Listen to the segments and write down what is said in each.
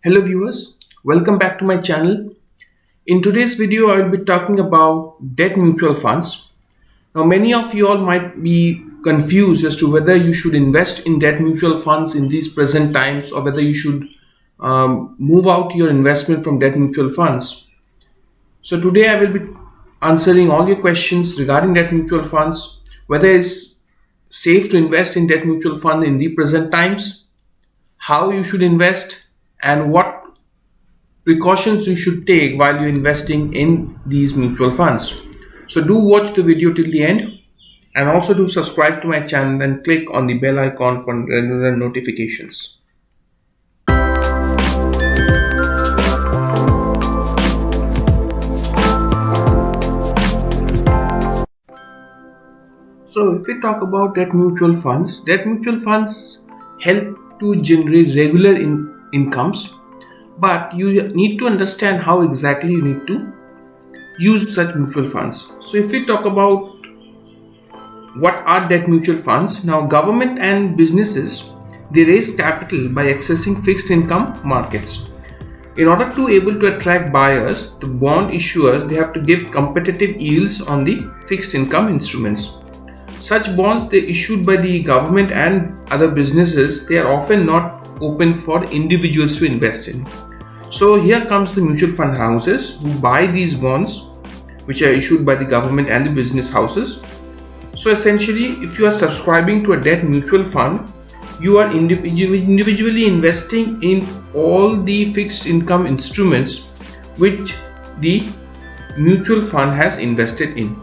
Hello viewers, welcome back to my channel. In today's video, I will be talking about debt mutual funds. Now, many of you all might be confused as to whether you should invest in debt mutual funds in these present times or whether you should move out your investment from debt mutual funds. So today I will be answering all your questions regarding debt mutual funds, whether it's safe to invest in debt mutual fund in the present times, how you should invest, and what precautions you should take while you're investing in these mutual funds. So do watch the video till the end, and also do subscribe to my channel and click on the bell icon for regular notifications. So if we talk about debt mutual funds help to generate regular incomes, but you need to understand how exactly you need to use such mutual funds. So if we talk about what are debt mutual funds, now government and businesses, they raise capital by accessing fixed income markets. In order to able to attract buyers, the bond issuers, they have to give competitive yields on the fixed income instruments. Such bonds, they issued by the government and other businesses, they are often not open for individuals to invest in. So here comes the mutual fund houses who buy these bonds which are issued by the government and the business houses. So essentially, if you are subscribing to a debt mutual fund, you are individually investing in all the fixed income instruments which the mutual fund has invested in.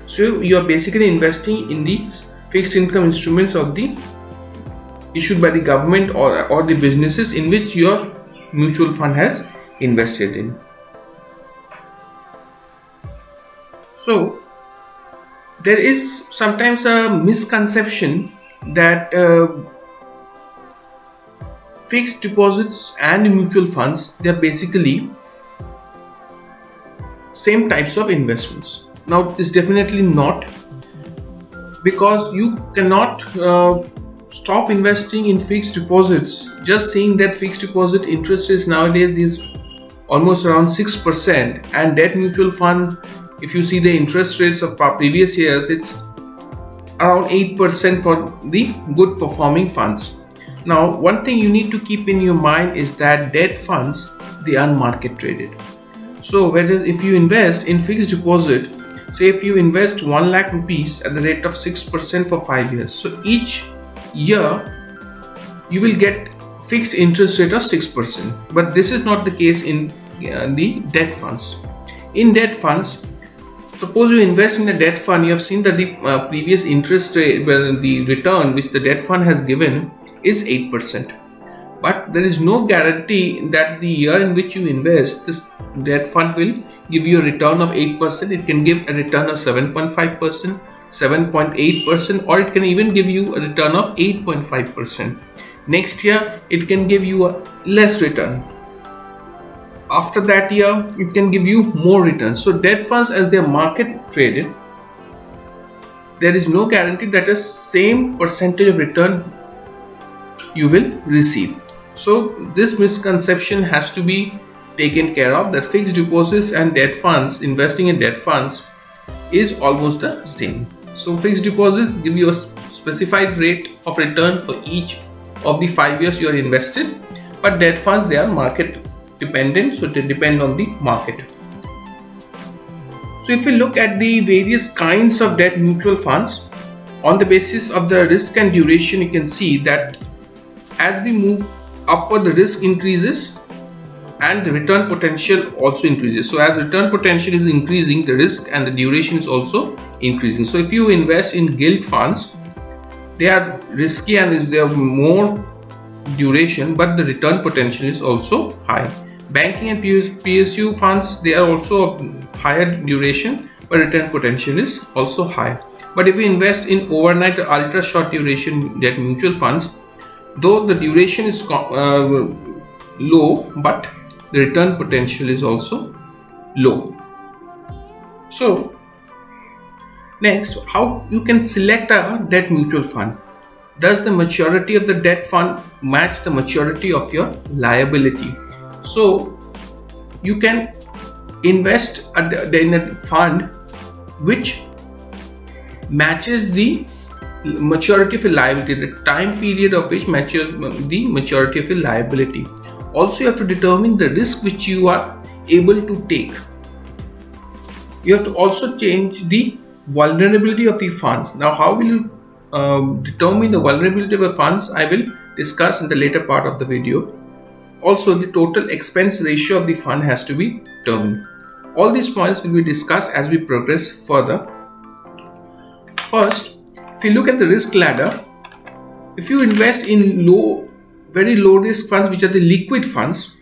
So you are basically investing in these fixed income instruments of the issued by the government or the businesses in which your mutual fund has invested in. So there is sometimes a misconception that fixed deposits and mutual funds, they are basically same types of investments. Now it's definitely not, because you cannot stop investing in fixed deposits just saying that fixed deposit interest is nowadays is almost around 6%, and debt mutual fund, if you see the interest rates of previous years, it's around 8% for the good performing funds. Now one thing you need to keep in your mind is that debt funds, they are market traded. So whereas if you invest in fixed deposit, say if you invest 1 lakh rupees at the rate of 6% for 5 years, so each year you will get fixed interest rate of 6%. But this is not the case in the debt funds. In debt funds, suppose you invest in a debt fund, you have seen that the previous interest rate, well, the return which the debt fund has given is 8%. But there is no guarantee that the year in which you invest, this debt fund will give you a return of 8%. It can give a return of 7.5%, 7.8%, or it can even give you a return of 8.5%. Next year, it can give you a less return. After that year, it can give you more returns. So debt funds, as they are market traded, there is no guarantee that the same percentage of return you will receive. So this misconception has to be taken care of, that fixed deposits and debt funds, investing in debt funds is almost the same. So fixed deposits give you a specified rate of return for each of the 5 years you are invested, but debt funds, they are market dependent, so they depend on the market. So if we look at the various kinds of debt mutual funds, on the basis of the risk and duration, you can see that as we move upward, the risk increases and the return potential also increases. So as return potential is increasing, the risk and the duration is also increasing. So if you invest in gilt funds, they are risky and they have more duration, but the return potential is also high. Banking and PSU funds, they are also higher duration, but return potential is also high. But if you invest in overnight or ultra short duration debt mutual funds, though the duration is low, but the return potential is also low. So next, how you can select a debt mutual fund. Does the maturity of the debt fund match the maturity of your liability? So you can invest in a fund which matches the maturity of a liability, the time period of which matches the maturity of a liability. Also, you have to determine the risk which you are able to take. You have to also change the vulnerability of the funds. Now, how will you determine the vulnerability of the funds? I will discuss in the later part of the video. Also, the total expense ratio of the fund has to be determined. All these points will be discussed as we progress further. First, if you look at the risk ladder, if you invest in very low risk funds, which are the liquid funds,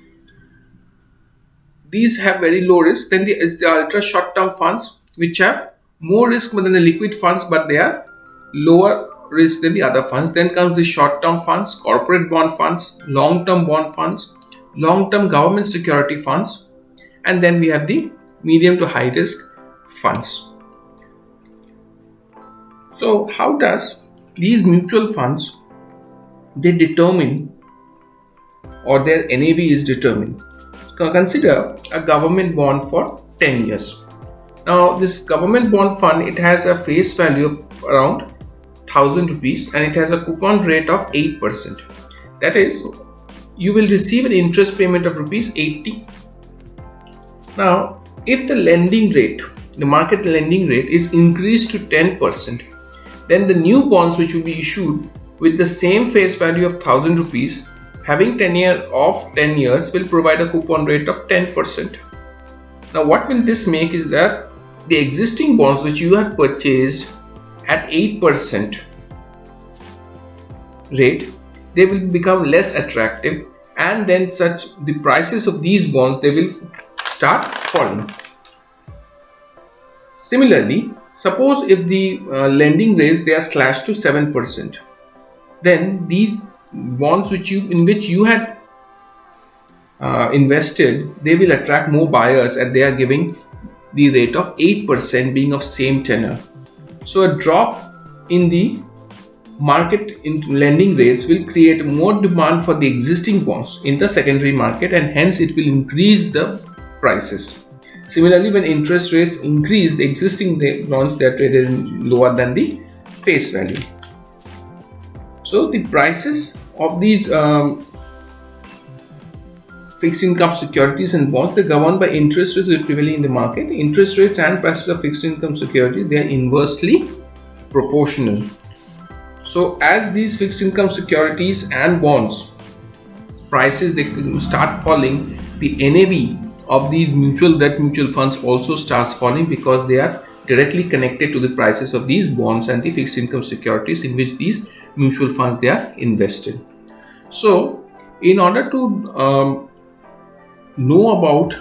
these have very low risk. Then is the ultra short term funds, which have more risk than the liquid funds, but they are lower risk than the other funds. Then comes the short term funds, corporate bond funds, long term bond funds, long term government security funds, and then we have the medium to high risk funds. So how does these mutual funds, they determine, or their NAV is determined? So consider a government bond for 10 years. Now this government bond fund, it has a face value of around 1000 rupees and it has a coupon rate of 8%. That is, you will receive an interest payment of rupees 80. Now if the lending rate, the market lending rate is increased to 10%, then the new bonds which will be issued with the same face value of 1000 rupees having tenure of 10 years will provide a coupon rate of 10%. Now what will this make is that the existing bonds which you had purchased at 8% rate, they will become less attractive, and then the prices of these bonds, they will start falling. Similarly, suppose if the lending rates, they are slashed to 7%, then these bonds in which you had invested, they will attract more buyers as they are giving the rate of 8% being of same tenor. So a drop in the market in lending rates will create more demand for the existing bonds in the secondary market, and hence it will increase the prices. Similarly, when interest rates increase, the existing bonds, they are traded lower than the face value. So the prices of these fixed income securities and bonds, they are governed by interest rates prevailing in the market. Interest rates and prices of fixed income securities, they are inversely proportional. So as these fixed income securities and bonds prices, they start falling, the NAV of these debt mutual funds also starts falling, because they are directly connected to the prices of these bonds and the fixed income securities in which these mutual funds, they are invested. So in order to know about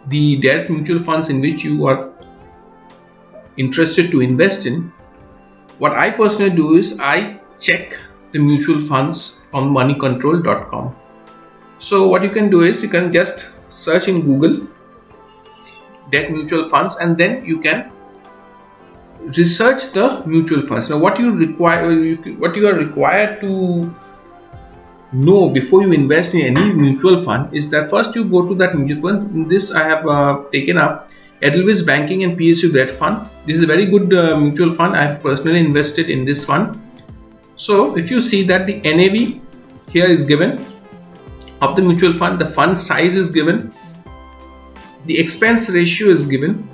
the debt mutual funds in which you are interested to invest in, what I personally do is I check the mutual funds on moneycontrol.com. So what you can do is you can just search in Google debt mutual funds, and then you can research the mutual funds. Now what you are required to know before you invest in any mutual fund is that first you go to that mutual fund. In this I have taken up Edelweiss Banking and PSU Debt Fund. This is a very good mutual fund. I have personally invested in this fund. So if you see that the NAV here is given of the mutual fund, the fund size is given, the expense ratio is given,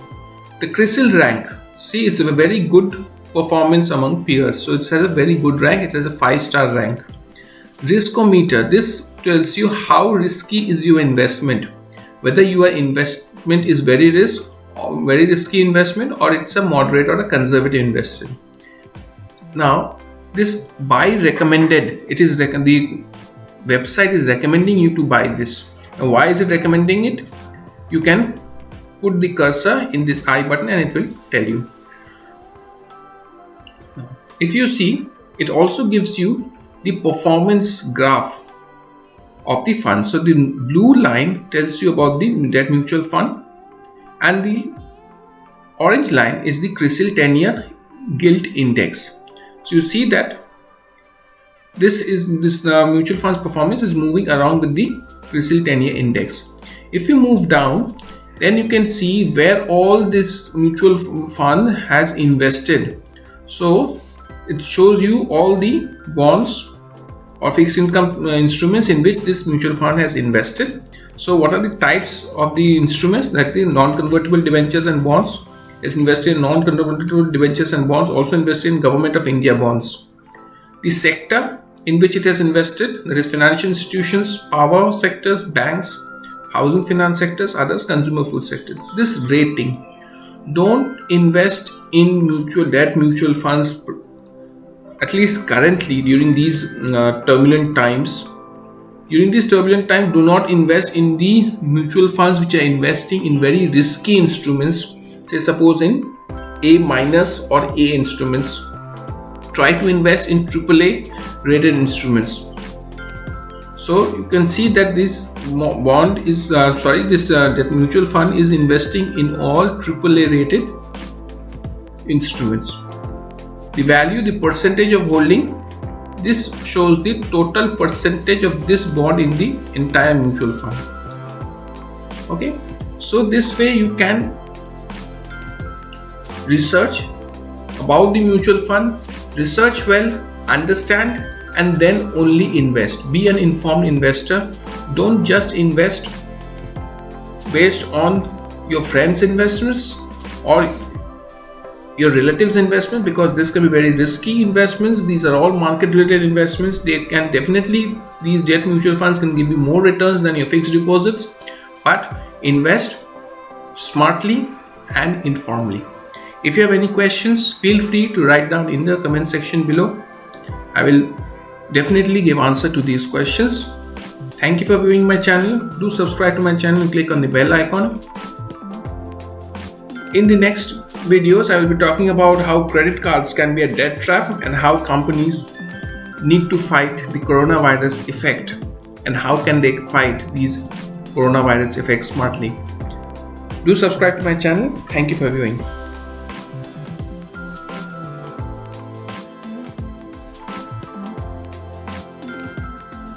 the CRISIL rank. See, it's a very good performance among peers. So it has a very good rank. It has a 5-star rank. Riskometer. This tells you how risky is your investment, whether your investment is very risky investment, or it's a moderate or a conservative investment. Now this buy recommended, it is the website is recommending you to buy this. Now why is it recommending it? You can put the cursor in this I button and it will tell you. If you see, it also gives you the performance graph of the fund. So the blue line tells you about the debt mutual fund, and the orange line is the CRISIL 10-year gilt index. So you see that this mutual fund's performance is moving around with the CRISIL 10-year index. If you move down, then you can see where all this mutual fund has invested. So it shows you all the bonds or fixed income instruments in which this mutual fund has invested. So what are the types of the instruments? Like the non-convertible debentures and bonds. It's invested in non-convertible debentures and bonds, also invested in Government of India bonds. The sector in which it has invested, that is financial institutions, power sectors, banks, housing finance sectors, others, consumer food sectors. This rating. Don't invest in mutual funds, at least currently during these turbulent times. During this turbulent time, do not invest in the mutual funds which are investing in very risky instruments, say suppose in A minus or A instruments. Try to invest in AAA rated instruments. So you can see that this bond is that mutual fund is investing in all AAA rated instruments. The value, the percentage of holding, this shows the total percentage of this bond in the entire mutual fund. Okay, so this way you can research about the mutual fund, research well, understand, and then only invest. Be an informed investor. Don't just invest based on your friends' investments or your relatives' investment, because this can be very risky investments. These are all market related investments. They can definitely, these debt mutual funds can give you more returns than your fixed deposits, but invest smartly and informally. If you have any questions, feel free to write down in the comment section below. I will definitely give answer to these questions. Thank you for viewing my channel. Do subscribe to my channel and click on the bell icon. In the next videos, I will be talking about how credit cards can be a debt trap and how companies need to fight the coronavirus effect and how can they fight these coronavirus effects smartly. Do subscribe to my channel. Thank you for viewing.